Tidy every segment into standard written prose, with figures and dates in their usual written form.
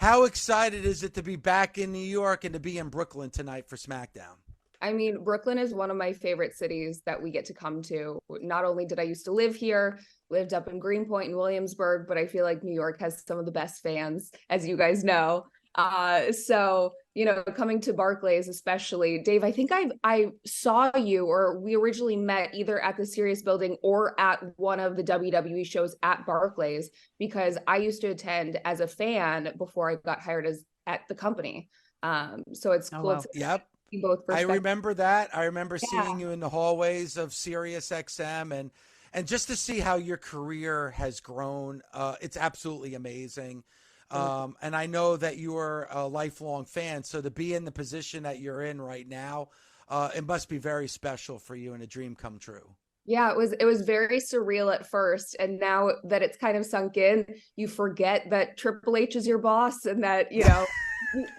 How excited is it to be back in New York and to be in Brooklyn tonight for SmackDown? I mean, Brooklyn is one of my favorite cities that we get to come to. Not only did I used to live here, lived up in Greenpoint and Williamsburg, but I feel like New York has some of the best fans, as you guys know. So, coming to Barclays, especially, Dave, I think I saw you, or we originally met either at the Sirius building or at one of the WWE shows at Barclays, because I used to attend as a fan before I got hired at the company. So it's cool to Yep. see both I perspectives. remember that. I remember Yeah. seeing you in the hallways of SiriusXM and just to see how your career has grown. It's absolutely amazing. And I know that you are a lifelong fan, so to be in the position that you're in right now, it must be very special for you and a dream come true. Yeah, it was very surreal at first, and now that it's kind of sunk in, you forget that Triple H is your boss, and that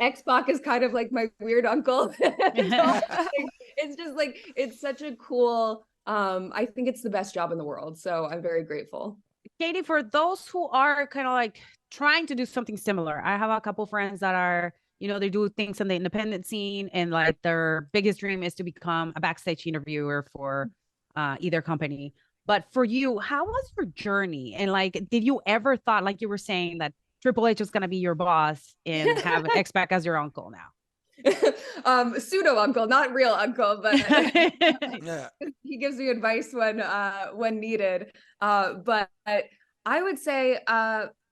X-Pac is kind of like my weird uncle. It's just like, it's such a cool, I think it's the best job in the world, so I'm very grateful. Katie, for those who are kind of like trying to do something similar, I have a couple friends that are, they do things in the independent scene, and like their biggest dream is to become a backstage interviewer for either company. But for you, how was your journey? And like, did you ever thought, like you were saying, that Triple H was going to be your boss and have X-Pac as your uncle now? Pseudo uncle, not real uncle, but Yeah. he gives me advice when needed. But I would say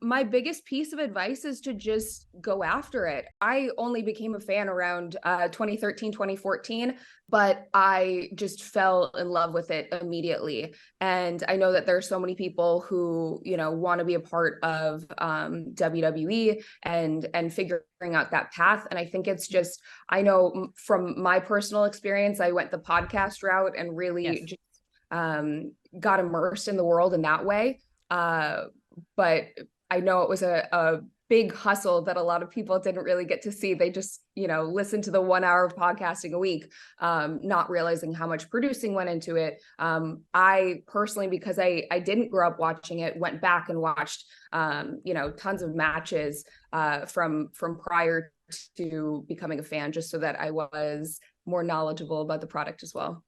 my biggest piece of advice is to just go after it. I only became a fan around 2013, 2014, but I just fell in love with it immediately. And I know that there are so many people who, want to be a part of WWE and figuring out that path. And I think it's just, I know from my personal experience, I went the podcast route and really just got immersed in the world in that way. But I know it was a big hustle that a lot of people didn't really get to see. They just, listened to the 1 hour of podcasting a week, not realizing how much producing went into it. I personally, because I didn't grow up watching it, went back and watched, tons of matches from prior to becoming a fan, just so that I was more knowledgeable about the product as well.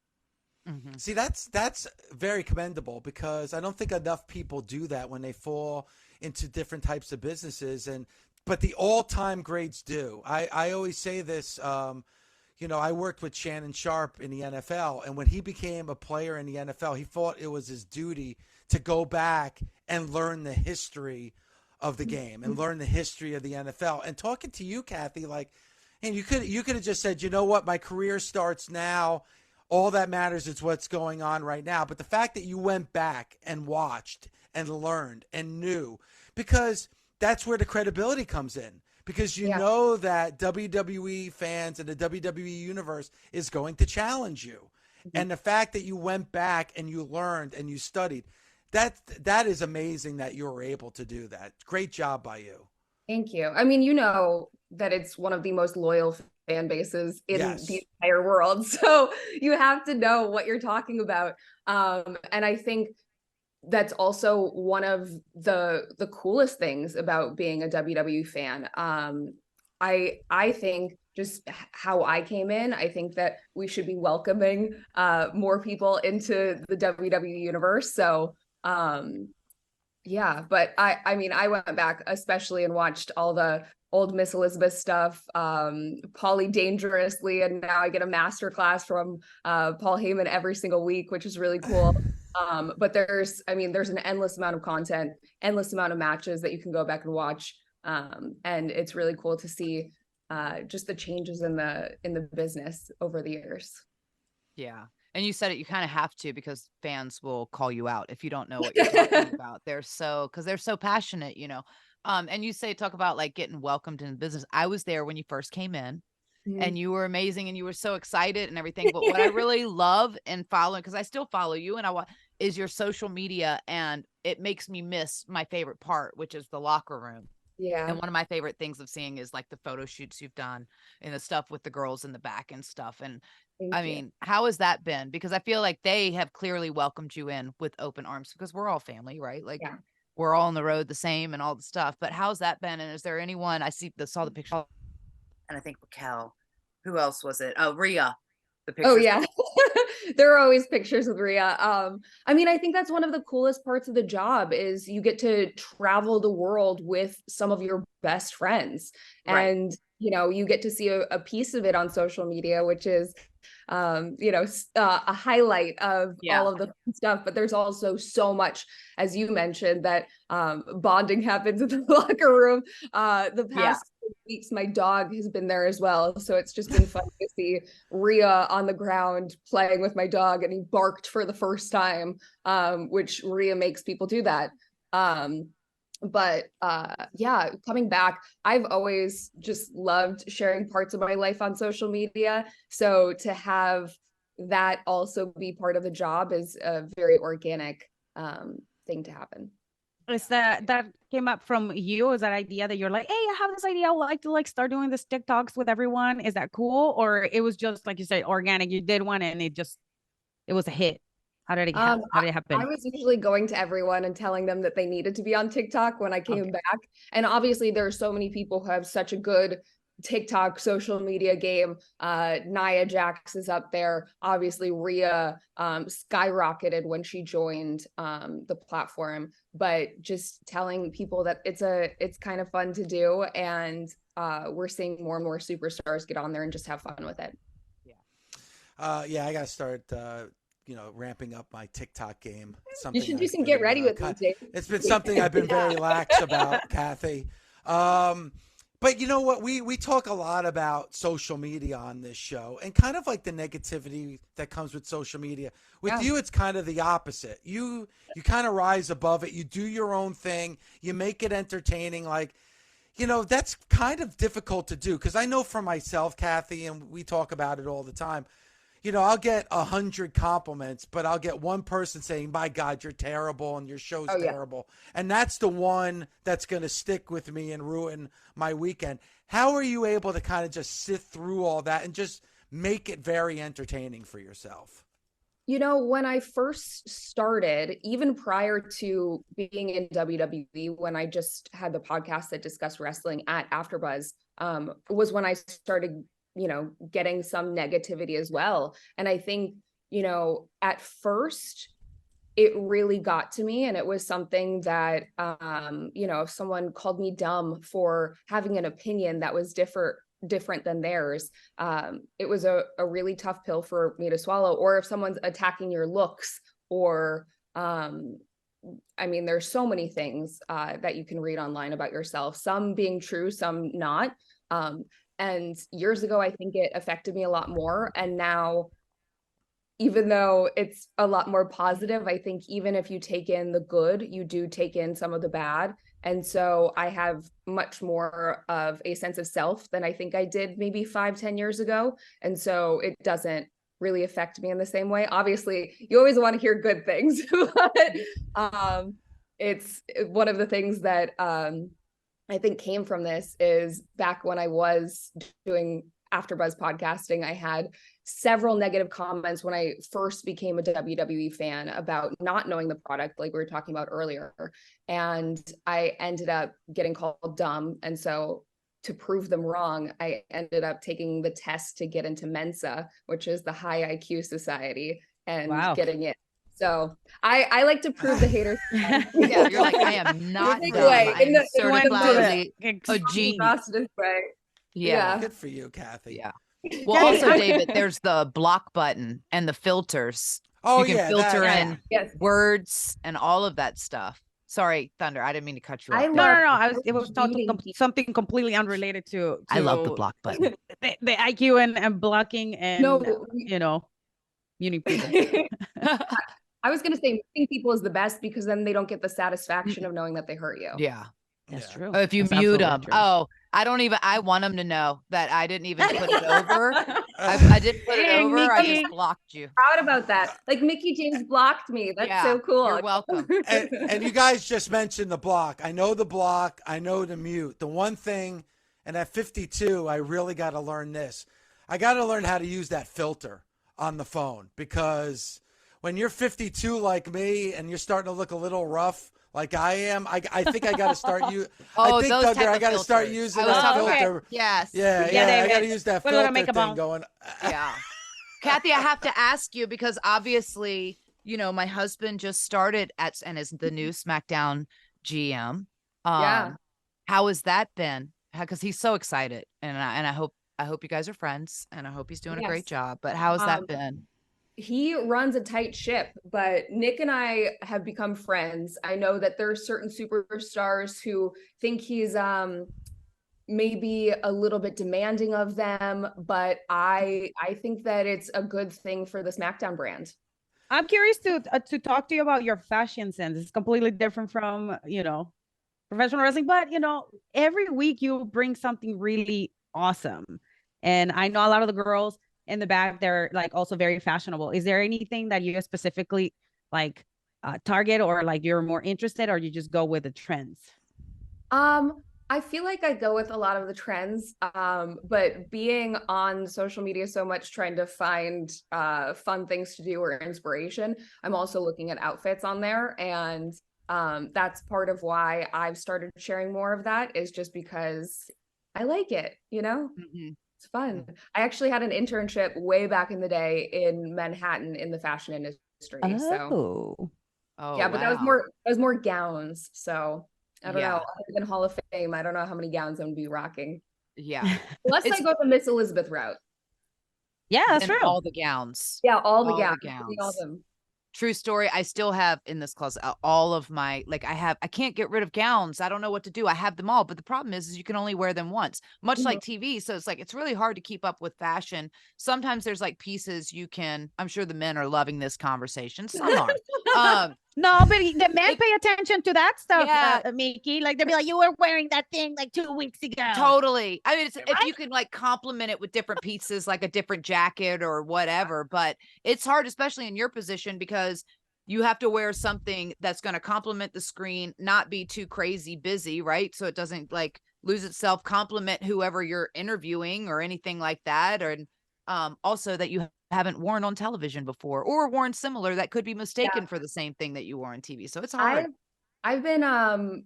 Mm-hmm. See, that's very commendable, because I don't think enough people do that when they fall into different types of businesses, but the all-time greats do. I always say this, I worked with Shannon Sharp in the NFL, and when he became a player in the NFL, he thought it was his duty to go back and learn the history of the game and learn the history of the NFL. And talking to you, Cathy, and you could have just said, you know what, my career starts now. All that matters is what's going on right now. But the fact that you went back and watched and learned and knew, because that's where the credibility comes in. Because you know that WWE fans and the WWE universe is going to challenge you. Mm-hmm. And the fact that you went back and you learned and you studied, that is amazing that you were able to do that. Great job by you. Thank you. I mean, that it's one of the most loyal fan bases in the entire world. So you have to know what you're talking about. And I think that's also one of the coolest things about being a WWE fan. I think just how I came in, I think that we should be welcoming more people into the WWE universe. So but I mean, I went back especially and watched all the old Miss Elizabeth stuff, Paulie Dangerously, and now I get a masterclass from Paul Heyman every single week, which is really cool. But there's an endless amount of content, endless amount of matches that you can go back and watch, and it's really cool to see just the changes in the business over the years. Yeah. And you said it, you kind of have to, because fans will call you out if you don't know what you're talking about. Because they're so passionate, and you talk about like getting welcomed in business. I was there when you first came in, and you were amazing and you were so excited and everything. But what I really love and following, because I still follow you and is your social media, and it makes me miss my favorite part, which is the locker room. Yeah. And one of my favorite things of seeing is like the photo shoots you've done and the stuff with the girls in the back and stuff. And I mean, how has that been? Because I feel like they have clearly welcomed you in with open arms, because we're all family, right? Like, we're all on the road the same and all the stuff. But how's that been? And is there anyone saw the picture, and I think Raquel, who else was it? Oh, Rhea. The pictures. Oh yeah. There are always pictures with Rhea. I mean, I think that's one of the coolest parts of the job is you get to travel the world with some of your best friends. Right. And, you know, you get to see a piece of it on social media, which is, you know, a highlight of all of the fun stuff. But there's also so much, as you mentioned, that bonding happens in the locker room. The past weeks, my dog has been there as well. So it's just been fun to see Rhea on the ground playing with my dog, and he barked for the first time, which Rhea makes people do that. But yeah, coming back, I've always just loved sharing parts of my life on social media. So to have that also be part of the job is a very organic thing to happen. Is that came up from you? Is that idea that you're like, hey, I have this idea, I would like to like start doing this TikToks with everyone? Is that cool? Or it was just like you said, organic, you did one and it was a hit? How did it happen? I was usually going to everyone and telling them that they needed to be on TikTok when I came back. And obviously there are so many people who have such a good TikTok social media game. Nia Jax is up there. Obviously Rhea skyrocketed when she joined the platform, but just telling people that it's kind of fun to do. And we're seeing more and more superstars get on there and just have fun with it. Yeah, I got to start ramping up my TikTok game. You should do some get ready with me, Dave. It's been something I've been very lax about, Cathy. But you know what? We talk a lot about social media on this show and kind of like the negativity that comes with social media. With you, it's kind of the opposite. You kind of rise above it. You do your own thing. You make it entertaining. Like, that's kind of difficult to do because I know for myself, Cathy, and we talk about it all the time. I'll get 100 compliments, but I'll get one person saying, my God, you're terrible and your show's terrible. And that's the one that's going to stick with me and ruin my weekend. How are you able to kind of just sit through all that and just make it very entertaining for yourself? When I first started, even prior to being in WWE, when I just had the podcast that discussed wrestling at AfterBuzz, was when I started getting some negativity as well. And I think, at first it really got to me, and it was something that, if someone called me dumb for having an opinion that was different than theirs, it was a really tough pill for me to swallow. Or if someone's attacking your looks, or, there's so many things that you can read online about yourself, some being true, some not. And years ago, I think it affected me a lot more. And now, even though it's a lot more positive, I think even if you take in the good, you do take in some of the bad. And so I have much more of a sense of self than I think I did maybe 5-10 years ago. And so it doesn't really affect me in the same way. Obviously, you always want to hear good things, but it's one of the things that I think came from this is back when I was doing AfterBuzz podcasting, I had several negative comments when I first became a WWE fan about not knowing the product, like we were talking about earlier. And I ended up getting called dumb. And so to prove them wrong, I ended up taking the test to get into Mensa, which is the high IQ society, and getting it. So I like to prove the haters. Yeah, you're like, I am not dumb. I'm certifiably a genius. Yeah. Good for you, Cathy. Yeah. Well, also, David, there's the block button and the filters. You can filter in words and all of that stuff. Sorry, Thunder. I didn't mean to cut you off. No. It was something completely unrelated to I love the block button. The IQ and blocking and muting people. I was going to say muting people is the best because then they don't get the satisfaction of knowing that they hurt you. Yeah. That's true. If you mute them. True. I want them to know that I didn't even put it over. I didn't put it over. I just blocked you. Proud about that. Like Mickie James blocked me. That's so cool. You're welcome. And you guys just mentioned the block. I know the block. I know the mute. The one thing, and at 52, I really got to learn this. I got to learn how to use that filter on the phone, because when you're 52 like me and you're starting to look a little rough, like I am. I think I got to start you. Oh, I think those Thunder, type I of got to start filters. using I was that talking about- filter. Yes. Yeah, Yeah, I David. got to use that Put a little filter makeup thing on. going. Yeah. Kathy, I have to ask you because obviously, my husband just started and is the new SmackDown GM. Yeah. How has that been? Because he's so excited, and I hope you guys are friends, and I hope he's doing a great Yes. job. But how has that been? He runs a tight ship, but Nick and I have become friends. I know that there are certain superstars who think he's maybe a little bit demanding of them, but I think that it's a good thing for the SmackDown brand. I'm curious to talk to you about your fashion sense. It's completely different from, professional wrestling, but every week you bring something really awesome. And I know a lot of the girls in the back, they're like also very fashionable. Is there anything that you specifically like target, or like you're more interested, or you just go with the trends? I feel like I go with a lot of the trends, but being on social media so much, trying to find fun things to do or inspiration, I'm also looking at outfits on there. And that's part of why I've started sharing more of that, is just because I like it, Mm-hmm. It's fun. I actually had an internship way back in the day in Manhattan in the fashion industry. So yeah, but wow. that was more gowns. So I don't know. Other than Hall of Fame, I don't know how many gowns I'm gonna be rocking. Yeah. Unless I go the Miss Elizabeth route. Yeah, that's And true. all the gowns. Yeah, all the All gowns. the gowns. All of them. True story. I still have in this closet all of my, I can't get rid of gowns. I don't know what to do. I have them all, but the problem is you can only wear them once, much like TV. So it's like, it's really hard to keep up with fashion. Sometimes there's like pieces I'm sure the men are loving this conversation. Some are. No, but the men pay attention to that stuff, Yeah. Mickie. Like they'll be like, you were wearing that thing like 2 weeks ago. Totally. I mean, if you can like compliment it with different pieces, like a different jacket or whatever, but it's hard, especially in your position, because you have to wear something that's going to complement the screen, not be too crazy busy, right? So it doesn't like lose itself, compliment whoever you're interviewing or anything like that. Or also that you haven't worn on television before, or worn similar that could be mistaken for the same thing that you wore on TV. So it's hard. I've been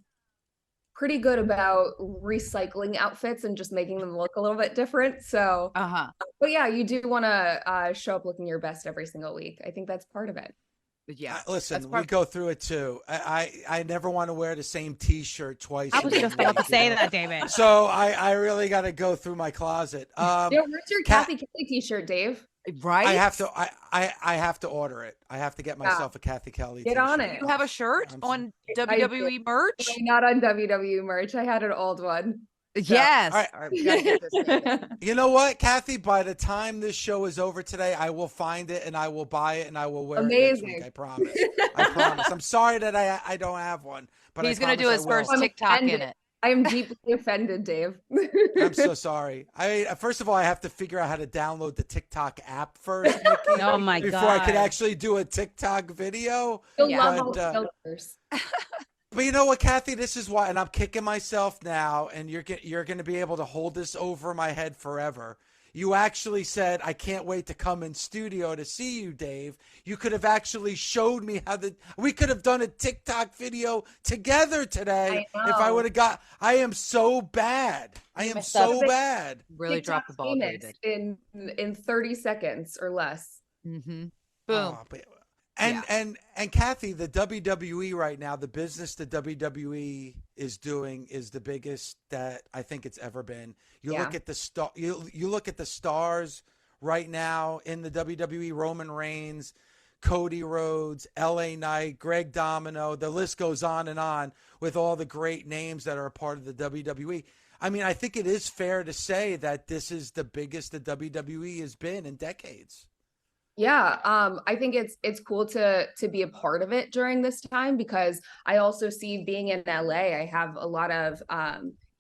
pretty good about recycling outfits and just making them look a little bit different. So but yeah, you do want to show up looking your best every single week. I think that's part of it. Yeah. Listen, we go through it too. I never want to wear the same T-shirt twice. I was just about to say that, David. So I really got to go through my closet. Where's your Cathy Kelly T-shirt, Dave? Right. I have to. I have to order it. I have to get myself a Cathy Kelly. Get on it. You have a shirt on WWE merch? Not on WWE merch. I had an old one. Yes. All right. All right, we gotta get this You know what, Kathy? By the time this show is over today, I will find it and I will buy it and I will wear it next week. I promise. I promise. I'm sorry that I don't have one, but he's gonna do his first TikTok in it. I am deeply offended, Dave. I'm so sorry. First of all, I have to figure out how to download the TikTok app first, Mickie, oh my God. before I could actually do a TikTok video. You'll love all the filters. But you know what, Kathy? This is why, and I'm kicking myself now, and you're going to be able to hold this over my head forever. You actually said, I can't wait to come in studio to see you, Dave. You could have actually showed me we could have done a TikTok video together today if I would have I am so bad. I am so bad. Really dropped the ball, David. In 30 seconds or less. Mm-hmm. Boom. And Kathy, the WWE right now, the business the WWE is doing is the biggest that I think it's ever been. You look at the you look at the stars right now in the WWE: Roman Reigns, Cody Rhodes, LA Knight, Greg Domino. The list goes on with all the great names that are a part of the WWE. I mean, I think it is fair to say that this is the biggest the WWE has been in decades. Yeah, I think it's cool to be a part of it during this time, because I also see, being in LA, I have a lot of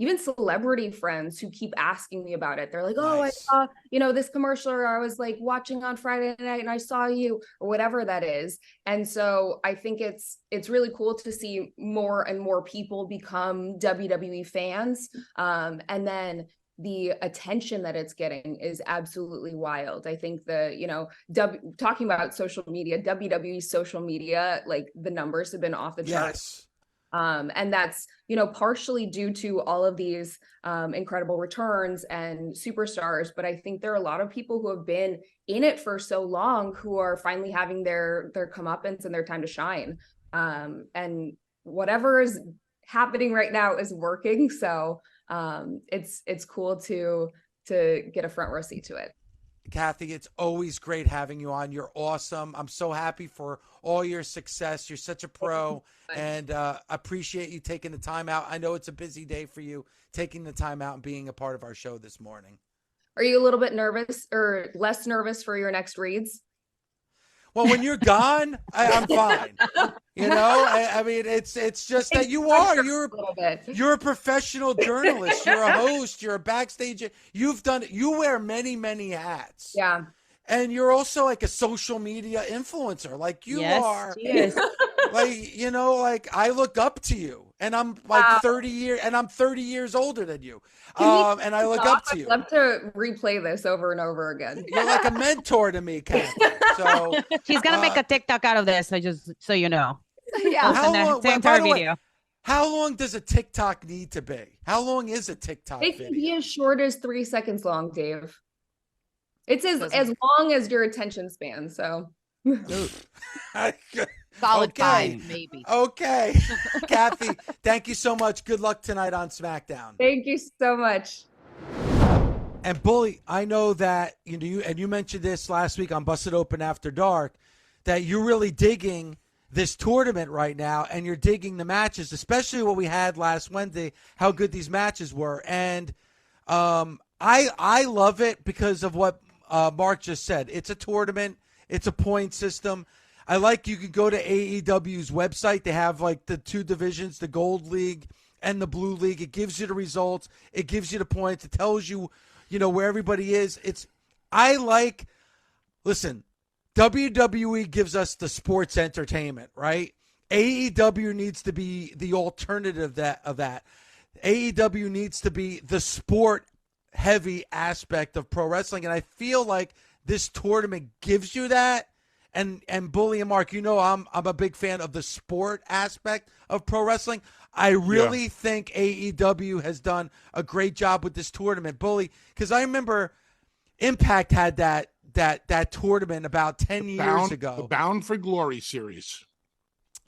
even celebrity friends who keep asking me about it. They're like, oh, nice. I saw, this commercial, or I was like watching on Friday night and I saw you, or whatever that is. And so I think it's really cool to see more and more people become WWE fans. And then the attention that it's getting is absolutely wild. I think talking about social media, WWE social media, like the numbers have been off the charts. And that's, partially due to all of these incredible returns and superstars. But I think there are a lot of people who have been in it for so long who are finally having their comeuppance and their time to shine. And whatever is happening right now is working. So it's cool to get a front row seat to it. Cathy, it's always great having you on. You're awesome. I'm so happy for all your success. You're such a pro, and appreciate you taking the time out. I know it's a busy day for you, taking the time out and being a part of our show this morning. Are you a little bit nervous or less nervous for your next reads? Well, when you're gone, I'm fine. I mean, it's just that you're a professional journalist. You're a host. You're a backstage. You wear many, many hats. Yeah. And you're also like a social media influencer. Like you are. Yes. Like I look up to you, and I'm like 30 years older than you. And I look up to you. I'd love to replay this over and over again. You're like a mentor to me, Cathy. So she's gonna make a TikTok out of this. Just so you know. Yeah. How long does a TikTok need to be? How long is a TikTok It video? can be as short as 3 seconds long, Dave. It's as long as your attention span. So. Solid Okay. 5, maybe. Okay. Cathy, thank you so much. Good luck tonight on SmackDown. Thank you so much. And Bully, I know that you mentioned this last week on Busted Open After Dark, that you're really digging this tournament right now, and you're digging the matches, especially what we had last Wednesday, how good these matches were. And I love it because of what Mark just said. It's a tournament. It's a point system. I like you could go to AEW's website. They have like the 2 divisions, the Gold League and the Blue League. It gives you the results. It gives you the points. It tells you, where everybody is. Listen, WWE gives us the sports entertainment, right? AEW needs to be the alternative of that. AEW needs to be the sport heavy aspect of pro wrestling. And I feel like this tournament gives you that. And Bully and Mark, I'm a big fan of the sport aspect of pro wrestling. I really think AEW has done a great job with this tournament, Bully, because I remember Impact had that tournament about 10 years ago. The Bound for Glory series.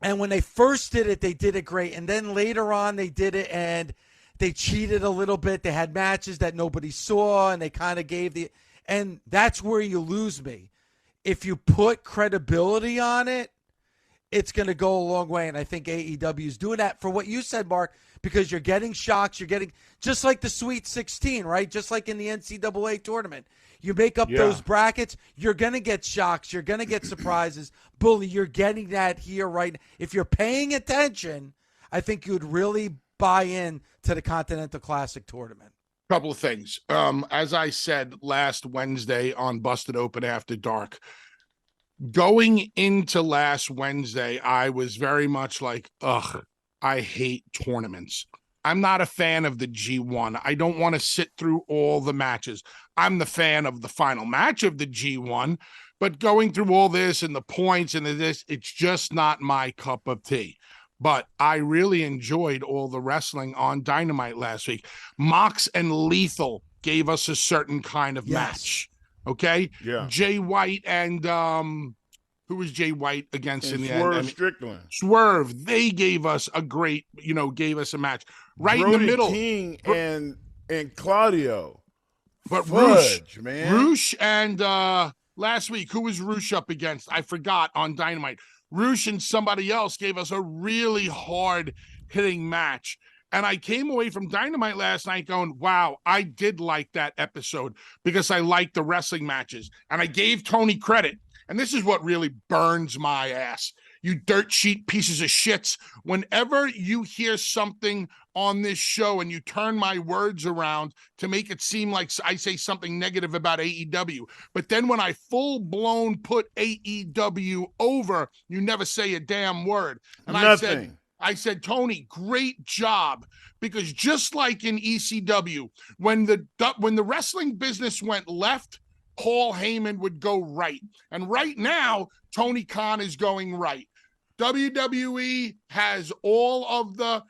And when they first did it, they did it great. And then later on, they did it and they cheated a little bit. They had matches that nobody saw, and they kind of and that's where you lose me. If you put credibility on it, it's going to go a long way. And I think AEW is doing that for what you said, Mark, because you're getting shocks. You're getting just like the Sweet 16, right? Just like in the NCAA tournament. You make up those brackets, you're going to get shocks. You're going to get surprises. Bully, you're getting that here right now. If you're paying attention, I think you would really buy in to the Continental Classic tournament. Couple of things. As I said last Wednesday on Busted Open After Dark, going into last Wednesday, I was very much like, I hate tournaments. I'm not a fan of the G1. I don't want to sit through all the matches. I'm the fan of the final match of the G1, but going through all this and the points and this, it's just not my cup of tea. But I really enjoyed all the wrestling on Dynamite last week. Mox and Lethal gave us a certain kind of match. Okay? Yeah. Jay White and who was Jay White against in the Swerve end? Strickland. Swerve. They gave us a great, gave us a match. Right Brody in the middle. King and Claudio. But Fudge, man. Roosh and last week, who was Roosh up against? I forgot on Dynamite. Roosh and somebody else gave us a really hard-hitting match. And I came away from Dynamite last night going, wow, I did like that episode because I liked the wrestling matches. And I gave Tony credit. And this is what really burns my ass. You dirt sheet pieces of shits. Whenever you hear something on this show and you turn my words around to make it seem like I say something negative about AEW, but then when I full-blown put AEW over, you never say a damn word. And Nothing. I said, Tony, great job, because just like in ECW, when the wrestling business went left, Paul Heyman would go right. And right now, Tony Khan is going right. WWE has all of the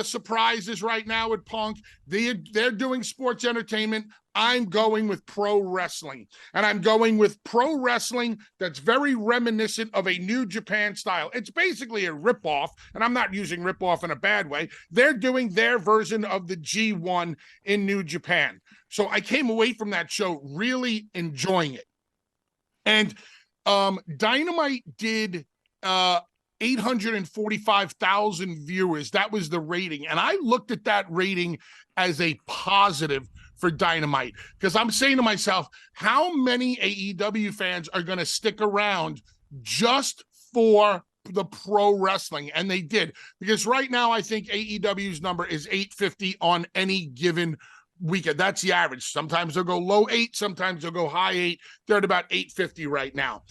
surprises right now with Punk. They're doing sports entertainment. I'm going with pro wrestling, and I'm going with pro wrestling that's very reminiscent of a New Japan style. It's basically a ripoff, and I'm not using ripoff in a bad way. They're doing their version of the G1 in New Japan. So I came away from that show really enjoying it. And Dynamite did 845,000 viewers. That was the rating. And I looked at that rating as a positive for Dynamite, because I'm saying to myself, how many AEW fans are going to stick around just for the pro wrestling? And they did, because right now I think AEW's number is 850 on any given weekend. That's the average. Sometimes they'll go low 8, sometimes they'll go high 8. They're at about 850 right now.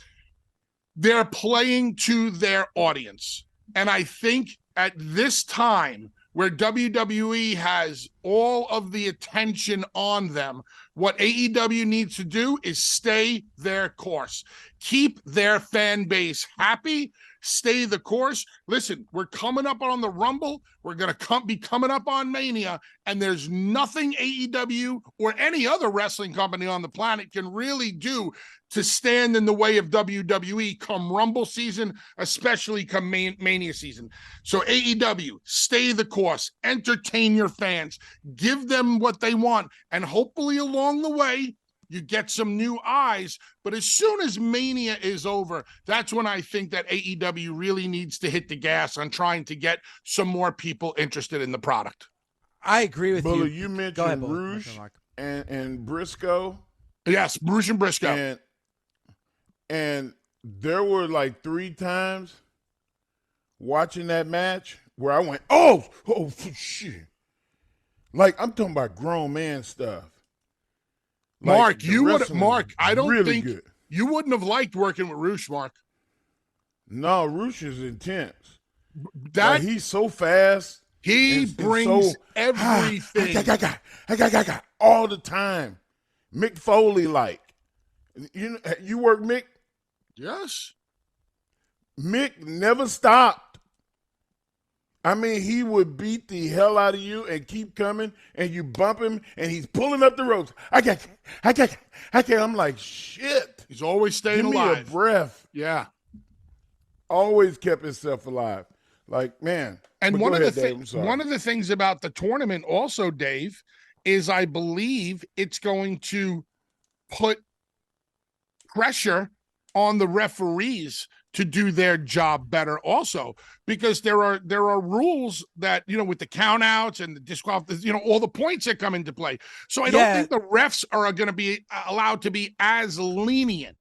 They're playing to their audience. And I think at this time, where WWE has all of the attention on them, what AEW needs to do is stay their course. Keep their fan base happy. Stay the course. Listen, we're coming up on the Rumble. We're going to be coming up on Mania, and there's nothing AEW or any other wrestling company on the planet can really do to stand in the way of WWE come Rumble season, especially come Mania season. So AEW, stay the course, entertain your fans, give them what they want, and hopefully along the way, you get some new eyes. But as soon as Mania is over, that's when I think that AEW really needs to hit the gas on trying to get some more people interested in the product. I agree with Bully, you. you mentioned Go ahead, Bully. Rouge and Briscoe. Yes, Rouge and Briscoe. And there were like 3 times watching that match where I went, oh, shit. Like, I'm talking about grown man stuff. Mark, Like, I don't really think good. You wouldn't have liked working with Rouge, Mark. No, Rouge is intense. That Like, he's so fast. he brings everything. All the time. Mick Foley like. You work Mick? Yes. Mick never stopped. I mean, he would beat the hell out of you and keep coming, and you bump him, and he's pulling up the ropes. I can't. I'm like, shit. He's always staying Give alive. me a breath. Yeah. Always kept himself alive. Like, man. And But one go of ahead, Dave, one of the things about the tournament also, Dave, is I believe it's going to put pressure on the referees to do their job better also, because there are rules that, with the count outs and the disqualification, all the points that come into play. So I don't think the refs are going to be allowed to be as lenient